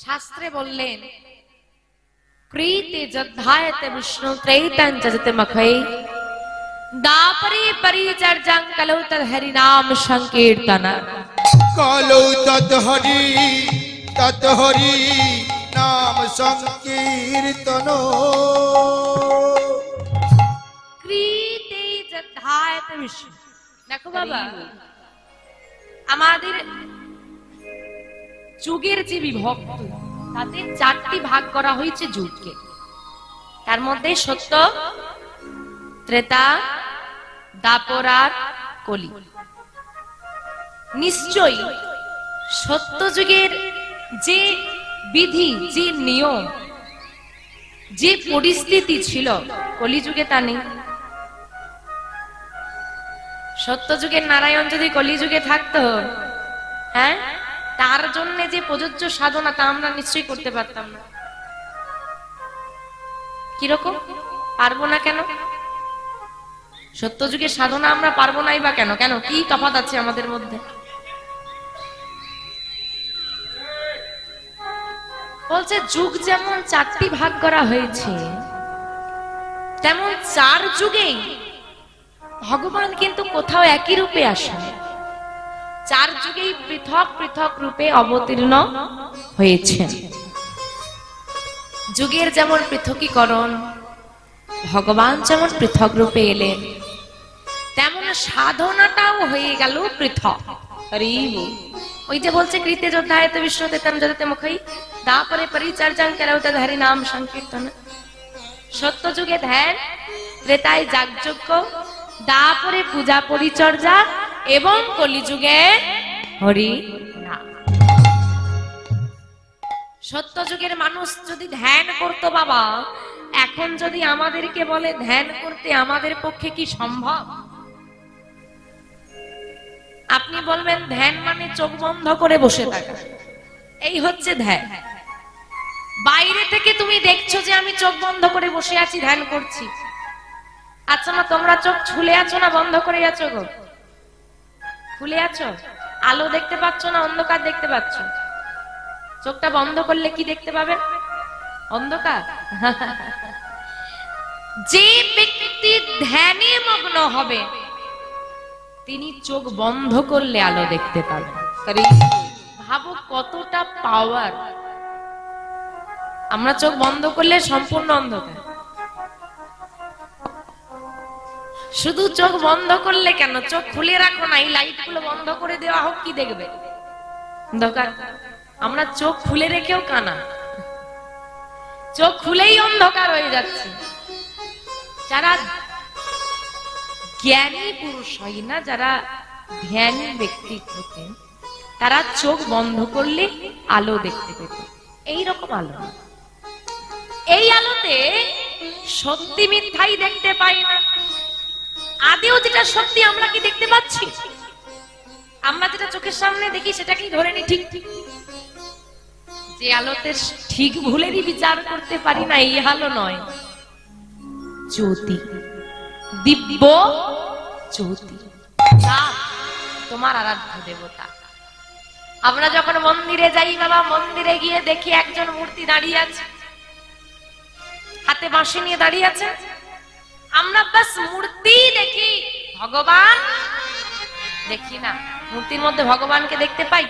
শাস্ত্রে বললেন ক্রীতে যদ্ধায়তে বিষ্ণু ত্রৈতঞ্চজতে মখৈ দাপরে পরিচর্যাং কলৌ তদ হরি নাম সংকীর্তন কলৌ তদ হরি নাম সংকীর্তন ক্রীতে যদ্ধায়তে বিষ্ণু। দেখো বাবা, আমাদের যুগের যে বিভক্ত তাতে চারটি ভাগ করা হয়েছে যুগকে। তার মধ্যে সত্য, ত্রেতা, দাপর আর কলি। নিশ্চয়ই সত্য যুগের যে বিধি, যে নিয়ম, যে পরিস্থিতি ছিল কলিযুগে তা নেই। সত্য যুগের নারায়ণ যদি কলিযুগে থাকতো, হ্যাঁ, তার জন্য যে প্রযোজ্য সাধনা তা আমরা নিশ্চয়ই করতে পারতাম না। কিরকম পারবো না কেন? সত্য যুগের সাধনা আমরা পারবো নাই বা কেন? কেন কি তফাৎ আছে আমাদের মধ্যে? বলছে যুগ যেমন চারটি ভাগ করা হয়েছে, তেমন চার যুগেই ভগবান কিন্তু কোথাও একই রূপে আসেন। চার যুগেই পৃথক পৃথক রূপে অবতীর্ণ হয়েছেন। যুগের যেমন পৃথকীকরণ, ভগবান যেমন পৃথক রূপে এলেন, তেমন সাধনাটাও হয়ে গেল পৃথক। ওই যে বলছে কৃতে যোদ্ধায়ত বিষ্ণু ত্রেতাঞ্চজতে মখৈ দাপরে পরিচর্যাং কলৌ তদ হরি নাম সংকীর্তন। সত্য যুগে ধ্যান, ত্রেতায় যাগযজ্ঞ, দাপরে পূজা পরিচর্যা এবং কলিযুগে হরি নাম। সত্য যুগের মানুষ যদি ধ্যান করতো বাবা, এখন যদি আমাদেরকে বলে ধ্যান করতে, আমাদের পক্ষে কি সম্ভব? আপনি বলবেন ধ্যান মানে চোখ বন্ধ করে বসে থাকা, এই হচ্ছে ধ্যান। বাইরে থেকে তুমি দেখছো যে আমি চোখ বন্ধ করে বসে আছি, ধ্যান করছি। আচ্ছা না, তোমরা চোখ খুলে আছো না বন্ধ করে আছো গো? খুলে আছো? আলো দেখতে পাচ্ছ না অন্ধকার দেখতে পাচ্ছ? চোখটা বন্ধ করলে কি দেখতে পাবেন? অন্ধকার। যে ব্যক্তি ধ্যানে মগ্ন হবে তিনি চোখ বন্ধ করলে আলো দেখতে পাবেন। ভাবো কতটা পাওয়ার। আমরা চোখ বন্ধ করলে সম্পূর্ণ অন্ধকার। শুধু চোখ বন্ধ করলে কেন, চোখ খুলে রাখো না, এই লাইট গুলো বন্ধ করে দেওয়া হোক, কি দেখবে? অন্ধকার। আমরা চোখ খুলে রেখেও কানা, চোখ খুলেই অন্ধকার হয়ে যাচ্ছে। যারা জ্ঞানী পুরুষ হয় না, যারা ধ্যানী ব্যক্তি হতেন, তারা চোখ বন্ধ করলে আলো দেখতে পেত। এইরকম আলো। এই আলোতে সত্যি মিথ্যাই দেখতে পাই না। আদেও যেটা সত্যি আমরা কি দেখতে পাচ্ছি? আমরা যেটা চোখের সামনে দেখি সেটাকেই ধরে নি ঠিক। যে আলোতে ঠিক ভুলেরই বিচার করতে পারি না, এই আলো নয়, জ্যোতি, দিব্য জ্যোতি, তোমার আরাধ্য দেবতা। আমরা যখন মন্দিরে যাই বাবা, মন্দিরে গিয়ে দেখি একজন মূর্তি দাঁড়িয়ে আছে, হাতে বাঁশি নিয়ে দাঁড়িয়ে আছে। আমরা বাস মূর্তি দেখি, ভগবান দেখি না। মূর্তির মধ্যে ভগবানকে দেখতে পাই?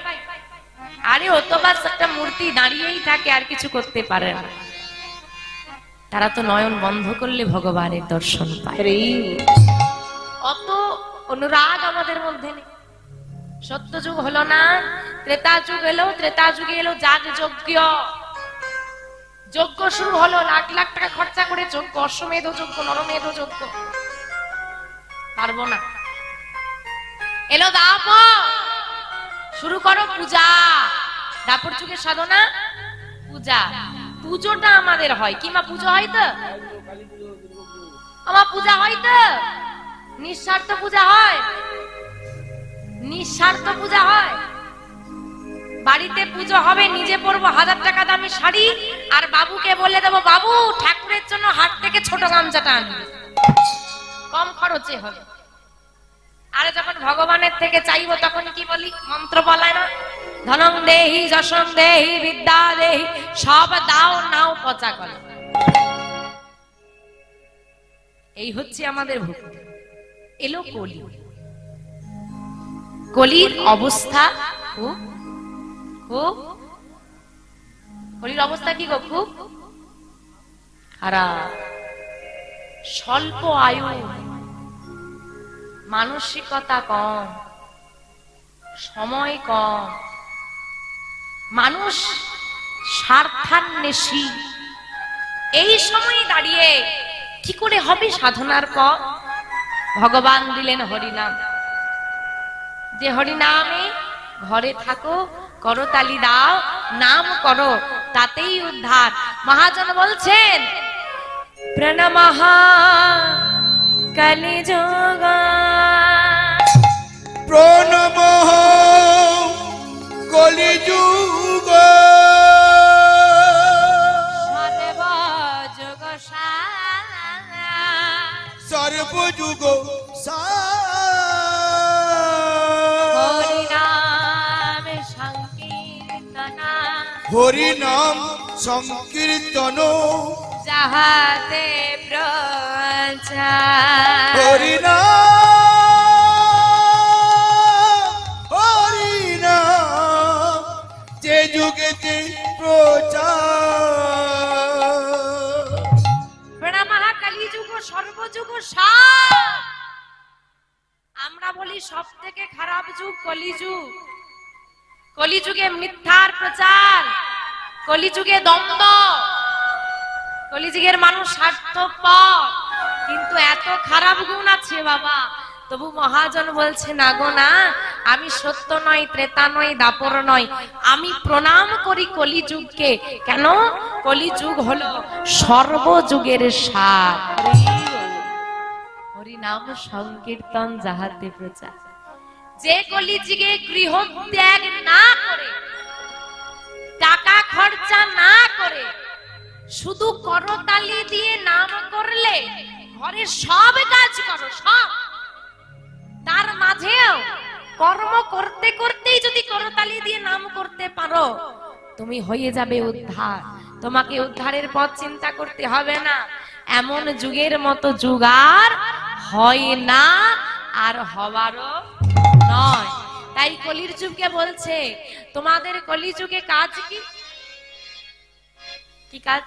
আরে ও তো বাস একটা মূর্তি, দাঁড়িয়েই থাকে, আর কিছু করতে পারে না। তারা তো নয়ন বন্ধ করলে ভগবানের দর্শন পায়। অত অনুরাগ আমাদের মধ্যে নেই। সত্য যুগ হলো না, ত্রেতা যুগ এলো, ত্রেতা যুগে এলো যাগ যজ্ঞ। যজ্ঞ শুরু হলো, লাখ লাখ টাকা খরচা করে যজ্ঞ, অশ্বমেধ যজ্ঞ, নরমেধ যজ্ঞ। পারবো না। এলো দাপর, শুরু করো পূজা। দাপর যুগের সাধনা পূজা। পুজোটা আমাদের হয় কি মা? পুজো হয় তো আমার, পূজা হয় তো, নিঃস্বার্থ পূজা হয়, নিঃস্বার্থ পূজা হয়। বাড়িতে পুজো হবে, নিজে পরবো 1000 টাকা দামি শাড়ি, আর বাবুকে বলে দেবো বাবু ঠাকুরের জন্য হাট থেকে ছোট গামছাটা আনবে, কম খরচে হবে। আরে যখন ভগবানের থেকে চাইবো তখন কি বলি? মন্ত্র বলায় না, ধনং দেহি যশং দেহি বিদ্যা দেহি, সব দাও নাও পচা কলা। এই হচ্ছে আমাদের ভক্তি। এলো কলি, কলির অবস্থা খুব কলির অবস্থা কি গো? খুব খারাপ। স্বল্প আয়ু, মানসিকতা কম, সময় কম, মানুষ স্বার্থান্বেষী। এই সময়ে দাঁড়িয়ে কি করে হবে সাধনার পথ? ভগবান দিলেন হরিনাম, যে হরিনামে ঘরে থাকো, করতালি দাও, নাম করো, তাতেই উদ্ধার। মহাজন বলছেন প্রণমঃ কলিযুগ, প্রণমঃ কলিযুগ, সর্বযুগ সর্বযুগ হরিনাম সংকীর্তন, হরিনাম সংকীর্তন, যাহাতে প্রচার। হরিনাম যে যুগেতে প্রচার। প্রণামঃ কলিযুগ সর্বযুগ সার। আমরা বলি সব থেকে খারাপ যুগ কলিযুগ। কলিযুগে মিথ্যার প্রচার, কলিযুগে দ্বন্দ্ব, কলিযুগের মানুষ স্বার্থপর, কিন্তু এত খারাপ গুণ আছে বাবা। তবু মহাজন বলছে না গো না, আমি সত্য নয়, ত্রেতা নয়, দাপর নয়, আমি প্রণাম করি কলিযুগকে। কেন? কলিযুগ হলো সর্বযুগের সার। হরিনাম সংকীর্তন যাহাতে প্রচার। যে কলিযুগে গৃহত্যাগ না করে, টাকা খরচা না করে, শুধু করতালি দিয়ে নাম করলে, ঘরের সব কাজ করো, সব, তার মাঝেও কর্ম করতে করতেই যদি করতালি দিয়ে নাম করতে পারো, তুমি হয়ে যাবে উদ্ধার। তোমাকে উদ্ধারের পথ চিন্তা করতে হবে না। এমন যুগের মতো যুগ আর হয় না, আর হবারও নয়। তাই কলির যুগকে বলছে, তোমাদের কলিযুগে কাজ কি? কি কাজ?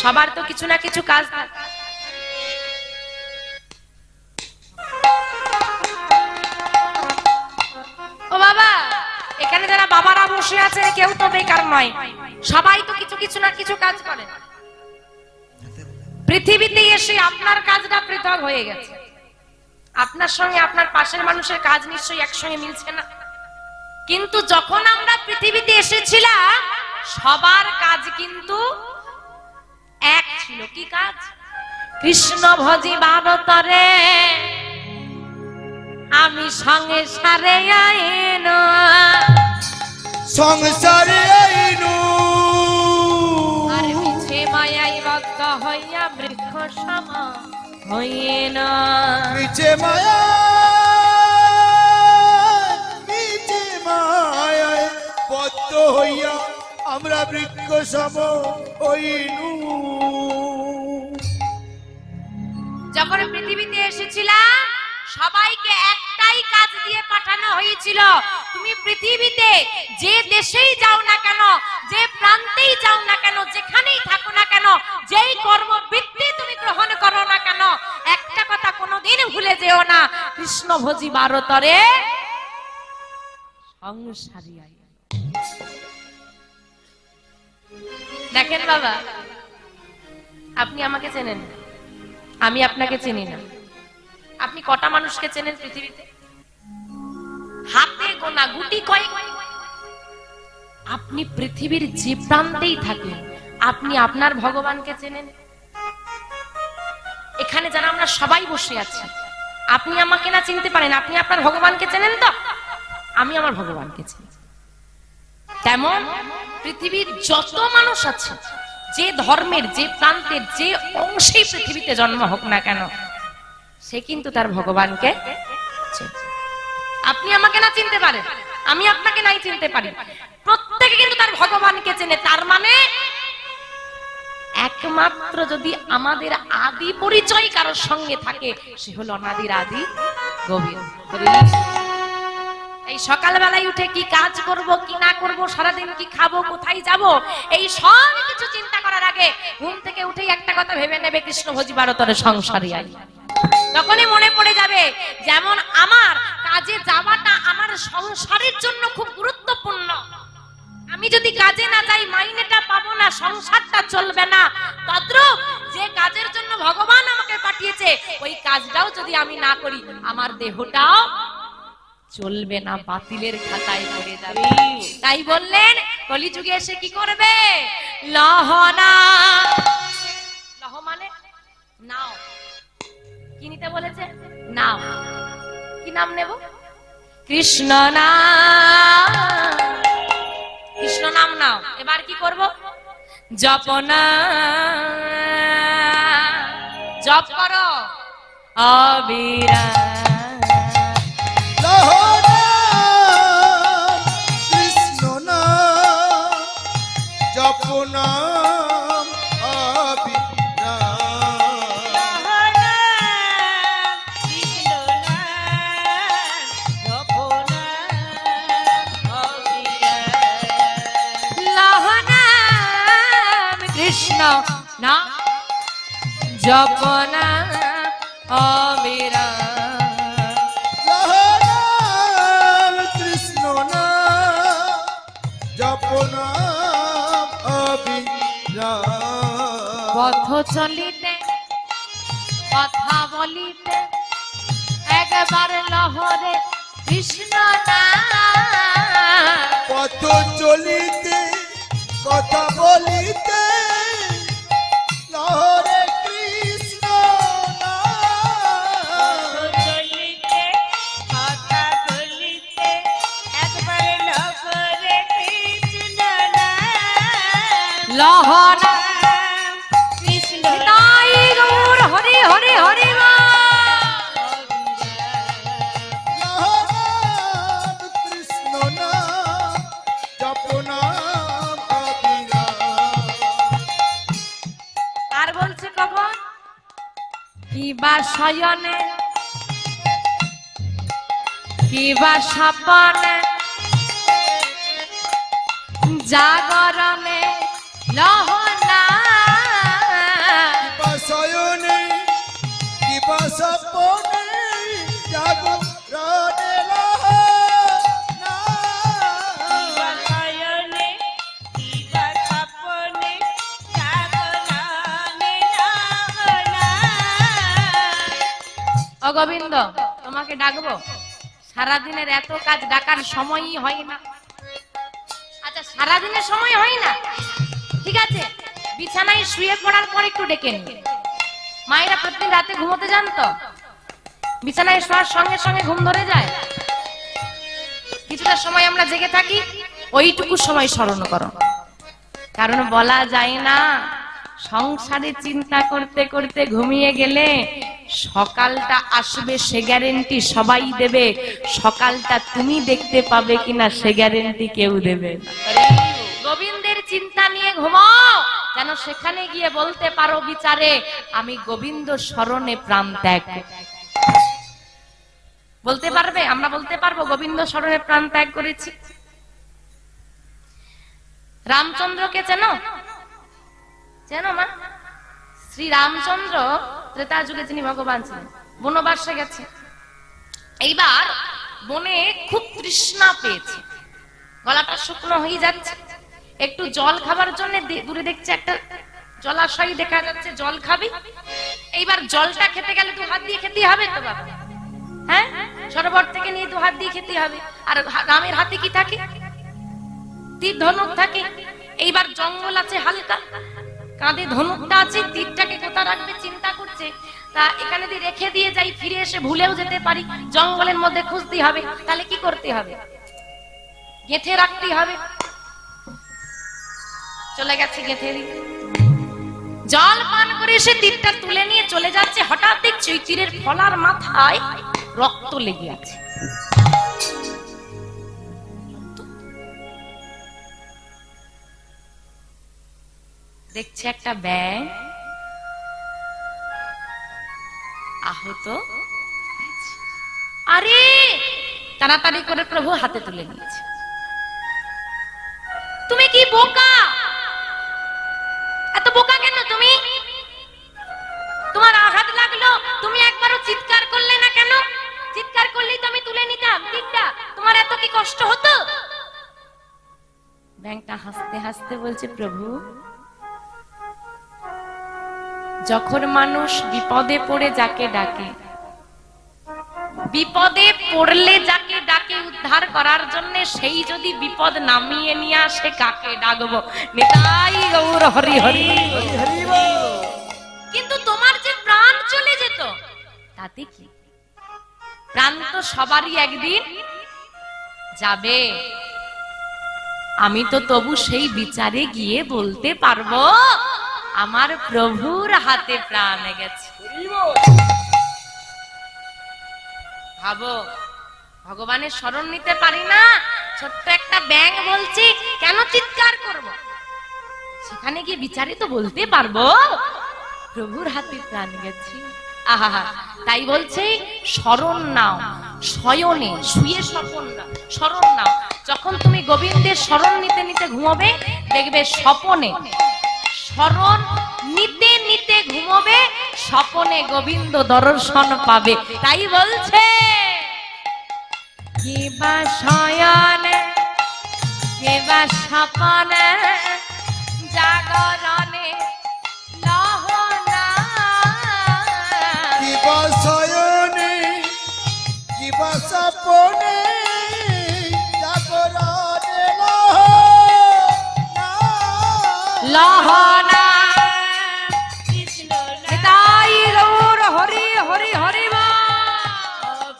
সবার তো কিছু না কিছু কাজ থাকে। ও বাবা, এখানে যারা বাবারা বসে আছেন কেউ তো বেকার নয়, সবাই তো কিছু কিছু না কিছু কাজ করে। পৃথিবীতে এসে আপনার কাজটা পৃথক হয়ে গেছে, আপনার সঙ্গে আপনার পাশের মানুষের কাজ নিশ্চয়ই একসঙ্গে মিলছে না। কিন্তু যখন আমরা পৃথিবীতে এসেছিলাম, সবার কাজ কিন্তু এক ছিল। কি কাজ? কৃষ্ণ ভজি ভারতরে আমি সঙ্গে সারে আইন, সংসারে আইনু, আর মিছে মায়াই বদ্ধ হইয়া বৃক্ষ সম হইন। মিছে মায়া, মিছে মায়ায় বদ্ধ হইয়া আমরা বৃক্ষ সম হইনু। যখন পৃথিবীতে এসেছিলাম, সবাইকে একটাই কাজ দিয়ে পাঠানো হয়েছিল, তুমি পৃথিবীতে যে দেশেই যাও না কেন, যে প্রান্তেই যাও না কেন, যেখানেই থাকো না কেন, যেই কর্মবৃত্তি তুমি গ্রহণ করো না কেন, একটা কথা কোনোদিন ভুলে যেও না, কৃষ্ণ ভজি ভারতরে সংসারী আইন। দেখেন বাবা, আপনি আমাকে চেনেন, আমি আপনাকে চিনি না। আপনি কটা মানুষকে চেনেন পৃথিবীতে? হাতে গোনা, গুটি কয়েক। আপনি পৃথিবীর যে প্রান্তেই থাকেন, আপনি আপনার ভগবানকে চেনেন? এখানে যারা আমরা সবাই বসে আছি, আপনি আমাকে না চিনতে পারেন, আপনি আপনার ভগবানকে চেনেন তো? আমি আমার ভগবানকে চিনি। তেমন পৃথিবীর যত মানুষ আছে, যে ধর্মের, যে প্রান্তের, যে অংশেই পৃথিবীতে জন্ম হোক না কেন, সে কিন্তু তার ভগবানকে চেনে। আপনি আমাকে না চিনতে পারেন, আমি আপনাকে নাই চিনতে পারি, প্রত্যেকে কিন্তু তার ভগবানকে চেনে। তার মানে একমাত্র যদি আমাদের আদি পরিচয় কারোর সঙ্গে থাকে, সে হলো অনাদির আদি গোবিন্দ। এই সকালবেলায় উঠে কি কাজ করব কি না করব, সারাদিন কি খাবো, কোথায় যাব, এই সব কিছু চিন্তা করার আগে ঘুম থেকে উঠেই একটা কথা ভেবে নেবে, কৃষ্ণ ভোজি ভারতের সংসারী আই। তখনই মনে পড়ে যাবে, যেমন আমার কাজে যাওয়াটা আমার সংসারের জন্য খুব গুরুত্বপূর্ণ। আমি যদি কাজে না যাই মাইনেটা পাবো না, সংসারটা চলবে না। তদ্রূপ যে কাজের জন্য ভগবান আমাকে পাঠিয়েছে, ওই কাজটাও যদি আমি না করি, আমার দেহটাও চলবে না, বাতিলের খাতায় পড়ে যাবে। তাই বললেন কলিযুগে এসে কি করবে? লহনা, লহ মানে নাও। কি নিতে বলেছে? নাও। কি নাম নেব? কৃষ্ণ নাম। কৃষ্ণ নাম নাও। এবার কি করব? জপনা, জপ করো অবিরাম। কৃষ্ণ নাম জপনাম কৃষ্ণ না জপনা অবিরাম, কৃষ্ণ নাম জপনাম অবিরাম। পথ চলিতে কথা বলিতে একবার লহরে কৃষ্ণ নাম। পথ চলিতে কথা বলিতে লহরে কৃষ্ণ নাম। চলিতে কথা বলিতে একবার লহরে কৃষ্ণ নাম। লহরা কৃষ্ণ তাই গৌর হরি হরি হরি কৃষ্ণ নাম জপনাম অবিরাম। আর বলছে কখন? কিবা শয়নে কিবা স্বপনে জাগরণে লহনা। কিবা শয়নে কিবা স্বপনে জাগরণে লহনা। শয়নে কিবা স্বপনে জাগরণে লহনা। ও গোবিন্দ, তোমাকে ডাকবো, সারাদিনের এত কাজ ডাকার সময়ই হয় না। আচ্ছা, সারাদিনের সময় হয় না, ঠিক আছে, বিছানায় শুয়ে পড়ার পর একটু ডেকে নিন। মায়েরা প্রতিদিন রাতে ঘুমোতে যান তো, বিছানায় শোয়ার সঙ্গে সঙ্গে ঘুম ধরে যায়। কিছুটা সময় আমরা জেগে থাকি, ওইটুকু সময় স্মরণ করো। কারণ বলা যায় না, সংসারে চিন্তা করতে করতে ঘুমিয়ে গেলে সকালটা আসবে সে গ্যারেন্টি সবাই দেবে, সকালটা তুমি দেখতে পাবে কিনা সে গ্যারেন্টি কেউ দেবে না। গোবিন্দের চিন্তা নিয়ে ঘুমাও, যেন সেখানে গিয়ে বলতে পারো বিচারে আমি গোবিন্দ স্মরণে প্রাণ ত্যাগ। বলতে পারবে? আমরা বলতে পারবো গোবিন্দ স্মরণে প্রাণ ত্যাগ করেছি। রামচন্দ্রকে চেনো? চেনো মা? শ্রী রামচন্দ্র ত্রেতা যুগে যিনি ভগবান ছিলেন, বনবাসে গেছে। এইবার বনে খুব তৃষ্ণা পেয়েছে, গলাটা শুকনো হয়ে যাচ্ছে, একটু জল খাবার জন্য দূরে দেখছে একটা জলাশয় দেখা যাচ্ছে, জল খাবি। এইবার জলটা খেতে গেলে তো হাত দিয়ে খেতে হবে তো বাবা, হ্যাঁ, সরোবর থেকে নিয়ে তো হাত দিয়ে খেতে হবে। আর রামের হাতে কি থাকে? তীর ধনুক থাকে। এইবার জঙ্গল আছে হালকা, কাঁধে ধনুকটা আছে, তীরটাকে কোথা রাখবে চিন্তা করছে। তা এখানে দিয়ে রেখে দিয়ে যাই, ফিরে এসে ভুলেও যেতে পারি, জঙ্গলের মধ্যে খুঁজতে হবে, তাহলে কি করতে হবে? গেঁথে রাখতে হবে। চলে গেছে গেঁথে দিয়ে, জল পান করে এসে তীরটা তুলে নিয়ে চলে যাচ্ছে। হঠাৎ দেখছি ওই তীরের ফলার মাথায় রক্ত লেগে আছে। দেখছে একটা ব্যাঙ আহত। আরে তাড়াতাড়ি করে প্রভু হাতে তুলে নিয়েছে। তুমি কি বোকা? এত বোকা কেন তুমি? তোমার আঘাত লাগলো, তুমি একবারও চিৎকার করলে না কেন? চিৎকার করলেই তো আমি তুলে নিতাম তীরটা, তোমার এত কি কষ্ট হতো? ব্যাঙটা হাসতে হাসতে বলছে, প্রভু, যখন মানুষ বিপদে পড়ে যাকে ডাকে, বিপদে পড়লে যাকে ডাকে উদ্ধার করার জন্য, সেই যদি বিপদ নামিয়ে নিয়ে আসে কাকে ডাকবো? নিতাই গৌর হরি হরি। কিন্তু তোমার যে প্রাণ চলে যেত তাতে কি? প্রাণ তো সবারই একদিন যাবে। আমি তো তবু সেই বিচারে গিয়ে বলতে পারবো আমার প্রভুর হাতে প্রাণ গেছে। ভাবো, ভগবানের শরণ নিতে পারি না, ছোট্ট একটা ব্যাঙ বলছি, কেন চিৎকার করব? সেখানে গিয়ে বিচারে তো বলতে পারবো প্রভুর হাতে প্রাণ গেছে। আহা, তাই বলছে শরণ নাও, শয়নে শুয়ে শরণ নাও। যখন তুমি গোবিন্দের শরণ নিতে নিতে ঘুমোবে, দেখবে স্বপনে শরণ নিতে নিতে ঘুমোবে, স্বপনে গোবিন্দ দর্শন পাবে। তাই বলছে কিবা শয়নে কিবা স্বপনে জাগরণে লহনা। কিবা শয়নে কিবা স্বপনে জাগরণে লহনা। নিতাই গৌর হরি হরি হরি বল।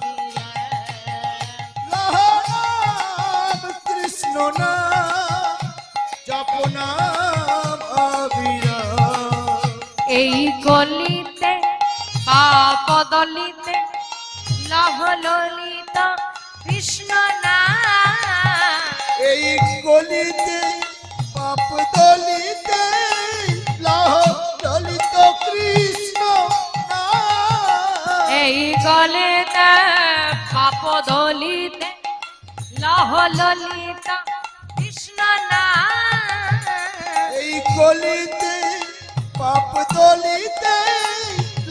লহনাম কৃষ্ণ নাম জপ নাম অবিরাম। এই কলিতে পাপ দলিতে লহ ললিত কৃষ্ণ নাম। এই গলিতে পাপ দলিতে লহ ললিত কৃষ্ণ নাম। এই গলিতে পাপ দলিতে লহ ললিত কৃষ্ণ নাম। এই গলিতে পাপ দলিতে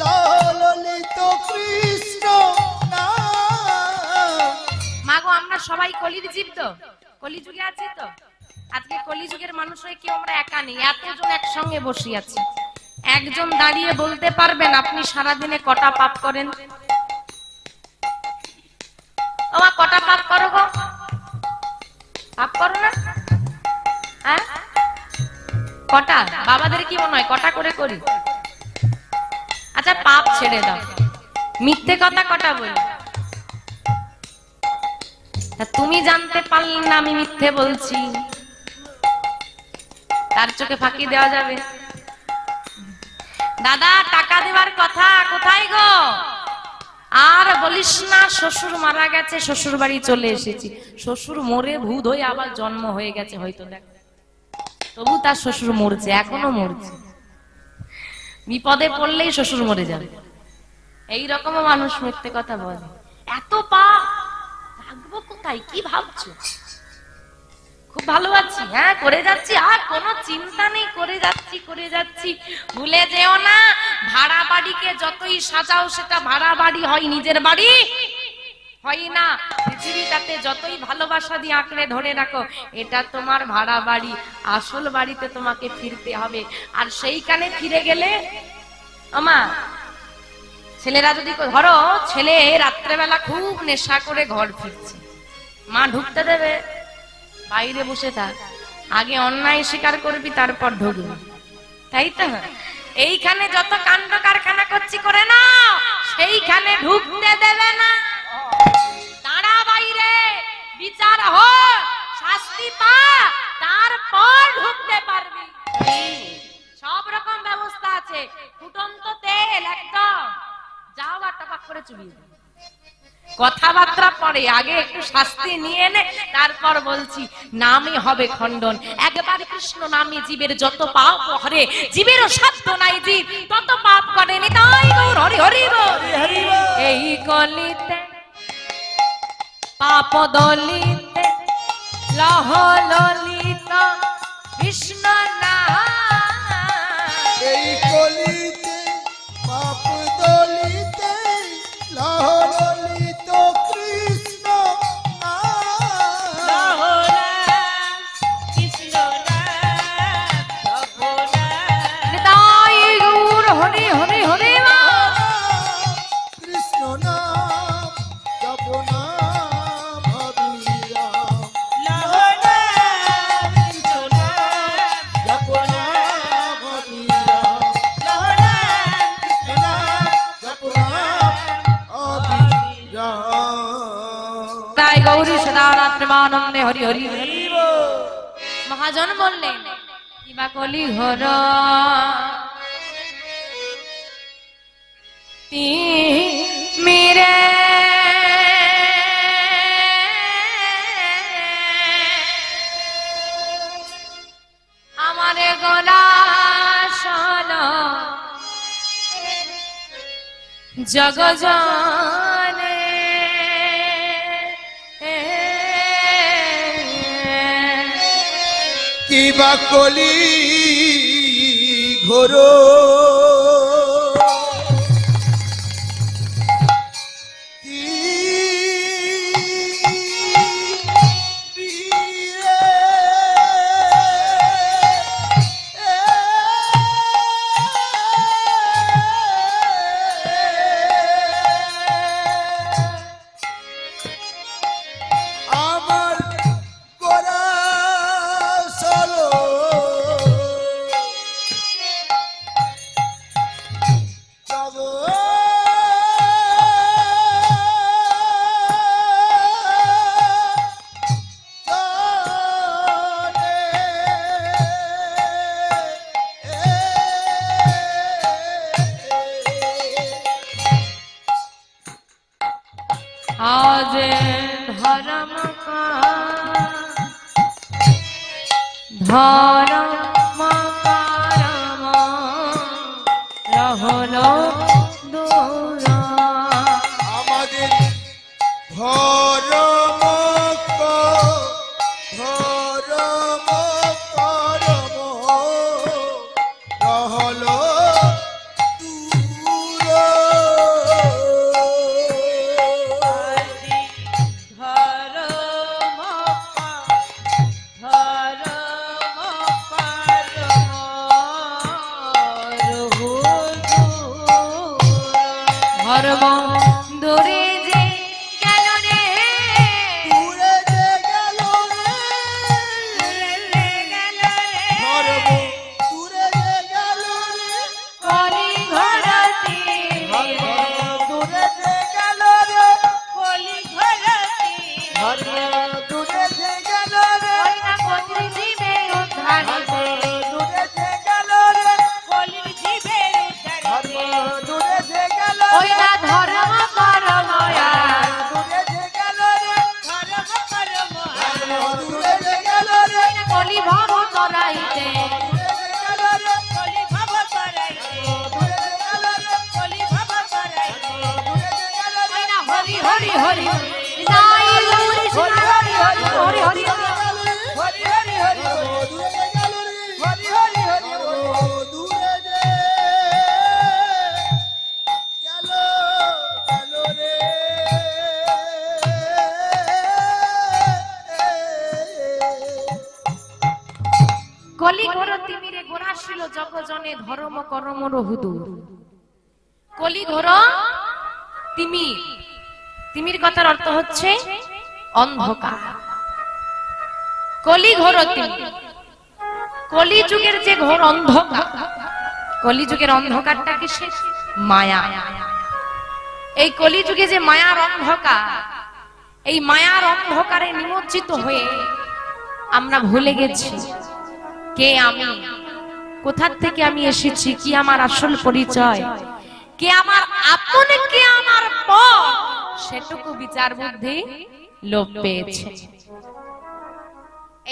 লহ ললিত কৃষ্ণ নাম। মাগো, আমরা সবাই কলির জীব তো, কলিযুগে আছি তো। আজকে কলিযুগের মানুষ হয়ে কেউ আমরা একা নেই, এতজন একসঙ্গে বসে আছি। একজন দাঁড়িয়ে বলতে পারবেন আপনি সারাদিনে কটা পাপ করেন? ওমা, কটা পাপ করো গো? পাপ করো না? হ্যাঁ, কটা? বাবাদের কি মনে হয় কটা করে করি? আচ্ছা, পাপ ছেড়ে দাও, মিথ্যে কথা কটা বলি? তুমি জানতে পারলে না আমি মিথ্যে বলছি, তার চোখে ফাঁকি দেওয়া যাবে? দাদা, টাকা দেওয়ার কথা কোথায় গো? আর বলিস না, শ্বশুর মারা গেছে, শ্বশুর বাড়ি চলে এসেছি। শ্বশুর মরে ভূত হয়ে আবার জন্ম হয়ে গেছে হয়তো, দেখ, তবু তার শ্বশুর মরছে, এখনো মরছে। বিপদে পড়লেই শ্বশুর মরে যাবে, এইরকমও মানুষ মিথ্যে কথা বলে। এত পাপ থাকবো কোথায়? কি ভাবছো? খুব ভালো আছি, হ্যাঁ, করে যাচ্ছি, আর কোনো চিন্তা নেই, করে যাচ্ছি। ভুলে যেও না, ভাড়া বাড়িকে যতই সাজাও সেটা ভাড়া বাড়ি হয়, নিজের বাড়ি হয় না। পৃথিবীটাতে যতই ভালোবাসা দিয়ে আঁকড়ে ধরে রাখো, এটা তোমার ভাড়া বাড়ি। আসল বাড়িতে তোমাকে ফিরতে হবে। আর সেইখানে ফিরে গেলে, আমা ছেলেরা যদি ধরো, ছেলে রাত্রেবেলা খুব নেশা করে ঘর ফিরছে, মা ঢুকতে দেবে? বাইরে বসে থাক, আগে অন্যায় স্বীকার করবি, তারপর ঢুকবি, তাই তো? এইখানে যত কাণ্ড কারখানা করছি করে না, সেইখানে ঢুকতে দেবে না। দাঁড়া বাইরে, বিচার হোক, শাস্তি পা, তারপর ঢুকতে পারবি। সব রকম ব্যবস্থা আছে, ফুটন্ত তেল একদম, যাও আর টপাক করে চুবিয়ে দেবে। কথাবার্তা পরে, আগে একটু শাস্তি নিয়ে নে, তারপর বলছি। নামই হবে খণ্ডন। একবার কৃষ্ণ নামে জীবের যত পাপ হরে, জীবেরও সাধ্য নাই জীব তত পাপ করে। নিতাই গৌর হরি হরি বল। এই কলিতে পাপ দলিতে লহ ললিত কৃষ্ণ নাম। এই কলিতে পাপ দলিতে ললিত কৃষ্ণ নাম। নিতাই গৌর হরি হরি হরি বল। কৃষ্ণ নাম জপ নাম অবিরাম। জপ নাম অবিরাম। জপ নাম অবিরাম। তাই গৌরী সদানাথ প্রেমানন্দে হরি হরি হরি। মহাজন বললেন কিবা কলি ঘর মেরে আমারে গলা সল জগজনে কিবা কলি ঘোর আমার গোরা সলো आज धर्म का धर्म करम रहलो दूर। আমাদের ধর্ম ধর্ম করম রহলো ধর্ম দূরে যে গেল রে, দূরে যে গেল রে, ধর্ম দূরে যে গেল রে, কলি ঘরতে দূরে যে গেল রে, কলি ঘরতে ধর্ম দূরে যে গেল রে, ওই না কলির জীবে উদ্ধারিতে, দূরে যে গেল রে, কলির জীবে ধর্ম উদ্ধারিতে, দূরে যে গেল ওই না ধর্ম করময়া, দূরে যে গেল রে, ধর্ম করময়া, ধর্ম দূরে যে গেল রে, ওই না কলি ভব তরাইতে, দূরে যে গেল রে, কলি ভব তরাইতে, দূরে যে গেল রে, কলি ভব তরাইতে, দূরে যে গেল রে, ওই না হরি হরি হরি নাই গৌরী হরি হরি হরি হরি হরি হরি হরি হরি দূরে যে গেল রে, হরি হরি হরি দূরে যে গেল গেল রে। কলি ঘর তিমিরে গোরাশিল জগজনে ধর্ম করম রহুদূর। কলি ঘর তিমির, তিমির কথার অর্থ হচ্ছে অন্ধকার। কলি ঘর তিমির, কলি যুগের যে ঘোর অন্ধকার, কলি যুগের অন্ধকারটা কিসের? মায়া। এই কলি যুগে যে মায়ার অন্ধকার, এই মায়ার অন্ধকারে নিমজ্জিত হয়ে আমরা ভুলে গেছি কে আমি, কোথা থেকে আমি এসেছি, কি আমার আসল পরিচয়, কে আমার আপন, কে আমার পর, সেটুকু বিচার বুদ্ধি লোপ পেয়েছে।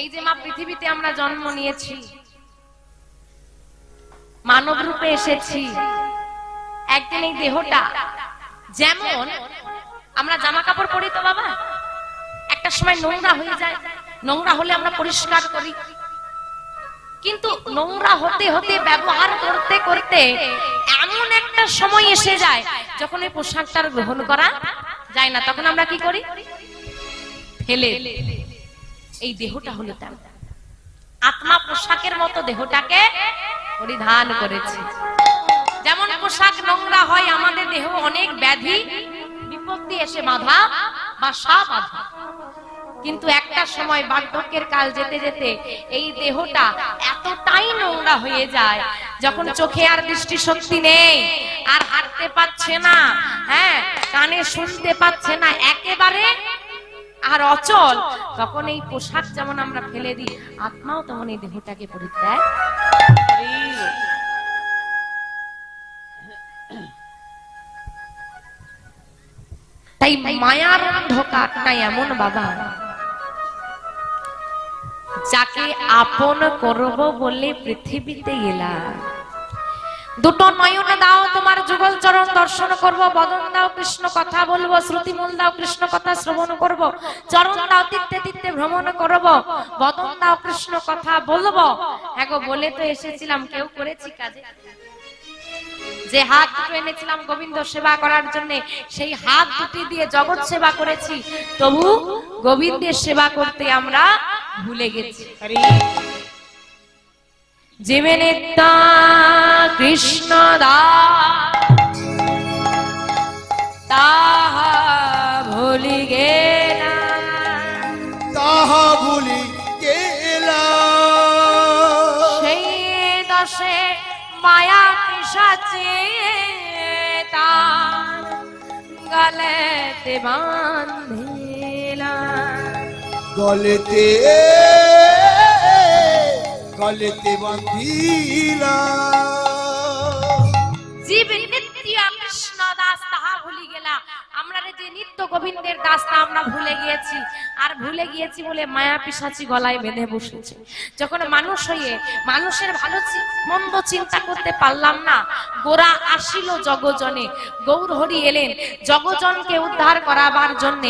এই যে মা পৃথিবীতে আমরা জন্ম নিয়েছি, মানব রূপে এসেছি, একদিন এই দেহটা যেমন আমরা জামা কাপড় পরি তো বাবা, একটা সময় নোংরা হয়ে যায়, নোংরা হলে আমরা পরিষ্কার করি, কিন্তু নোংরা হতে হতে ব্যবহার করতে করতে এমন একটা সময় এসে যায় যখন এই পোশাকটার গ্রহণ করা যায় না, তখন আমরা কি করি? ফেলে। এই দেহটা হলো তেমন, আত্মা পোশাকের মতো দেহটাকে পরিধান করেছে। যেমন পোশাক নোংরা হয়, আমাদের দেহ অনেক ব্যাধি বিপত্তি এসে বাধা বা বাধা, কিন্তু একটা সময় বার্ধক্যের কাল যেতে যেতে এই দেহটা এতটাই নোংরা হয়ে যায়, যখন চোখে আর দৃষ্টি শক্তি নেই, আর হাঁটতে পারছে না, হ্যাঁ, কানে শুনতে পাচ্ছে না, একেবারে আর অচল, তখন এই পোশাক যেমন আমরা ফেলে দিই, আত্মাও তেমন এই দেহটাকে পরিত্যাগ। তাই মায়ার অন্ধকারটা এমন বাবা, যাকে আপন করব বলে পৃথিবীতে এলাম। দুটো নয়ন দাও তোমার যুগল চরণ দর্শন করব, বদন দাও কৃষ্ণ কথা বলবো, শ্রুতি মূল দাও কৃষ্ণ কথা শ্রবণ করব, চরণ দাও তীর্থে তীর্থে ভ্রমণ করব, বদন দাও কৃষ্ণ কথা বলবো। এগো বলে তো এসেছিলাম, কেউ করেছি কাজে? যে হাত দুটো এনেছিলাম গোবিন্দ সেবা করার জন্য, সেই হাত দুটি দিয়ে জগৎ সেবা করেছি, তবু গোবিন্দের সেবা করতে আমরা ভুলে গেছি। যেমে নিত্যা কৃষ্ণ দাস তাহা ভুলি গেলাম, তাহা ভুলি গেলাম, সেই দশে মায়া পিশাচে তার গলেতে বাঁধিলাম, গলেতে গলেতে বাঁধিলাম। জীব নিত্য কৃষ্ণ দাস তাহা ভুলি গেলা, আমরা যে নিত্য গোবিন্দের দাস তা আমরা ভুলে গিয়েছি, আর ভুলে গিয়েছি বলে মায়া পিশাচি গলায় বেঁধে বসেছে। যখন মানুষ হয়ে মানুষের ভালো মন্দ চিন্তা করতে পারলাম না, গোরা আসিল জগজনে, গৌর হরি এলেন জগজনকে উদ্ধার করাবার জন্য।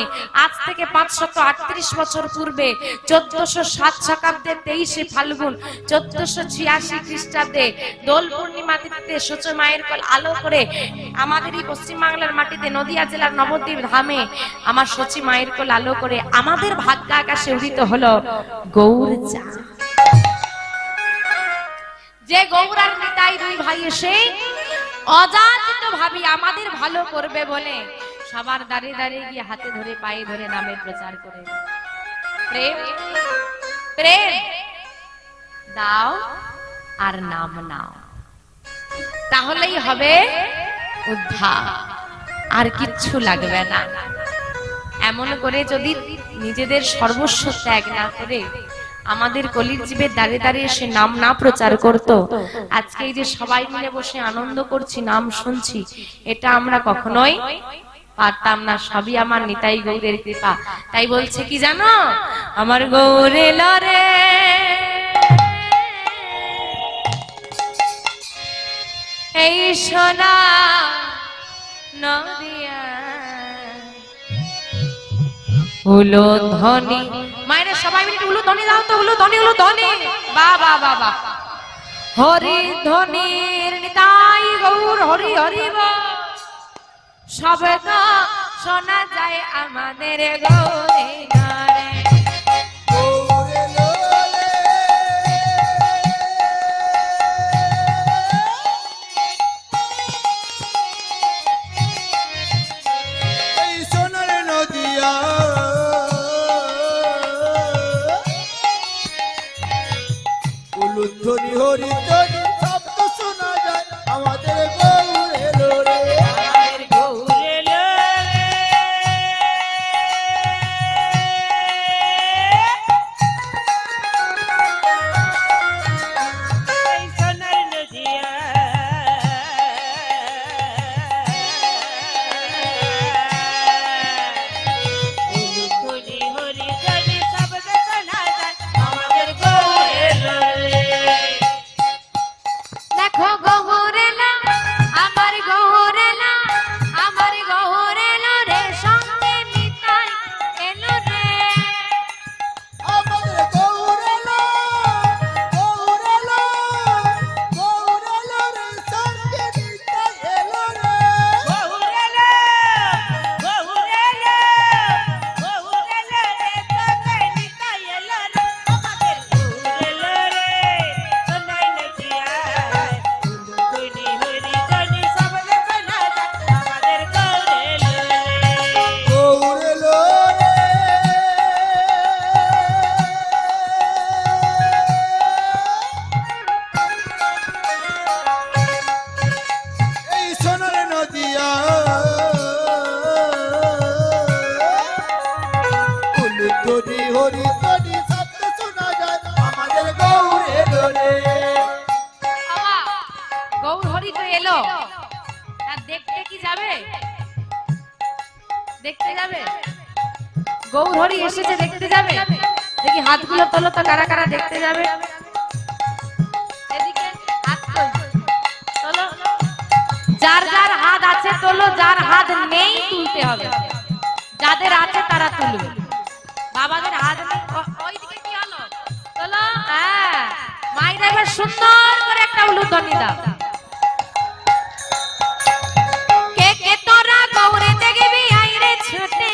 আজ থেকে 538 বছর পূর্বে 1407 শতাব্দে 23 ফাল্গুন 1486 খ্রিস্টাব্দে দোল পূর্ণিমা তিথিতে সূর্য মায়ের কোল আলো করে আমাদেরই পশ্চিম বাংলার মাটিতে নদিয়া জেলার নবদ্বীপ ধামে আমার সচি মায়ের কোল আলো করে আমাদের ভাগ্য আকাশে উদিত হলো গৌর চাঁদ। যে গৌর আর নিতাই দুই ভাই এসে অযাচিত ভাবে আমাদের ভালো করবে বলে সবার দাঁড়িয়ে দাঁড়িয়ে গিয়ে হাতে ধরে পায়ে ধরে নামের প্রচার করে, প্রেম প্রেম দাও আর নাম নাও, তাহলেই হবে উদ্ধার, আর কিচ্ছু লাগবে না। এমন করে যদি নিজেদের সর্বস্ব ত্যাগ না করে আমাদের কলির জীবের দাঁড়িয়ে দাঁড়িয়ে সে নাম না প্রচার করত, আজকে এই যে সবাই মিলে বসে আনন্দ করছি, নাম শুনছি, এটা আমরা কখনোই পারতাম না। সবই আমার নিতাই গৌরের কৃপা। তাই বলছে কি জানো, আমার গৌরে লরে এই সোনা নদিয়া হুলো ধ্বনি, মায়ের সবাই মিলে হুলো ধ্বনি দাও তো, হুলো ধ্বনি, হুলো ধ্বনি, বা বা বা বা, হরি ধ্বনির নিতাই গৌর হরি হরি শব্দ শোনা যায় আমাদের গৌরে নারে। হরি হরি ধ্বনি শব্দ শোনা যায় আমাদের গৌরে লোরে, আমাদের গৌরে লোরে। এই সোনার নদিয়া দেখতে যাবে? গৌরহরি এসেছে দেখতে যাবে? দেখি হাতগুলো তোলো তো, কারা কারা দেখতে যাবে? এদিকে হাত তোলো, যার যার হাত আছে তোলো, যার হাত নেই তুলতে হবে, যাদের আছে তারা তুলবে। বাবাদের হাত নেই, ওইদিকে কি হলো? তোলো। হ্যাঁ, মাইরা এবার সুন্দর করে একটা উলুধ্বনি দাও। কে কে তোরা গৌরে দেখবি আইরে ছুটে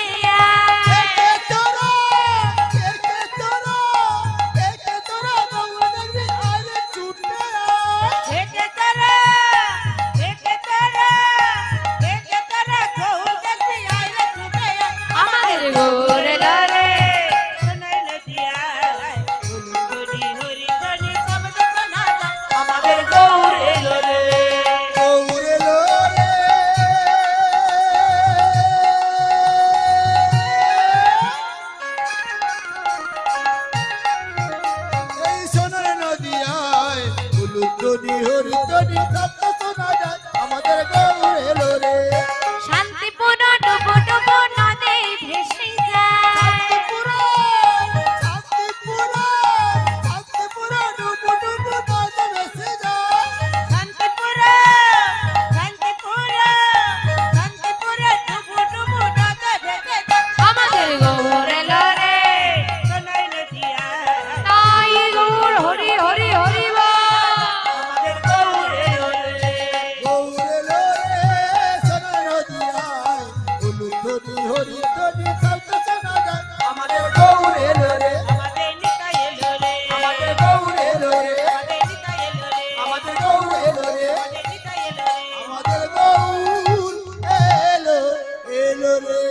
শান্তিপুর ডুবো ডুবো নদে ভেসে যায়। আমাদের গৌর এলো রে, তাই গৌর হরি হরি হরি বল। এলো রে।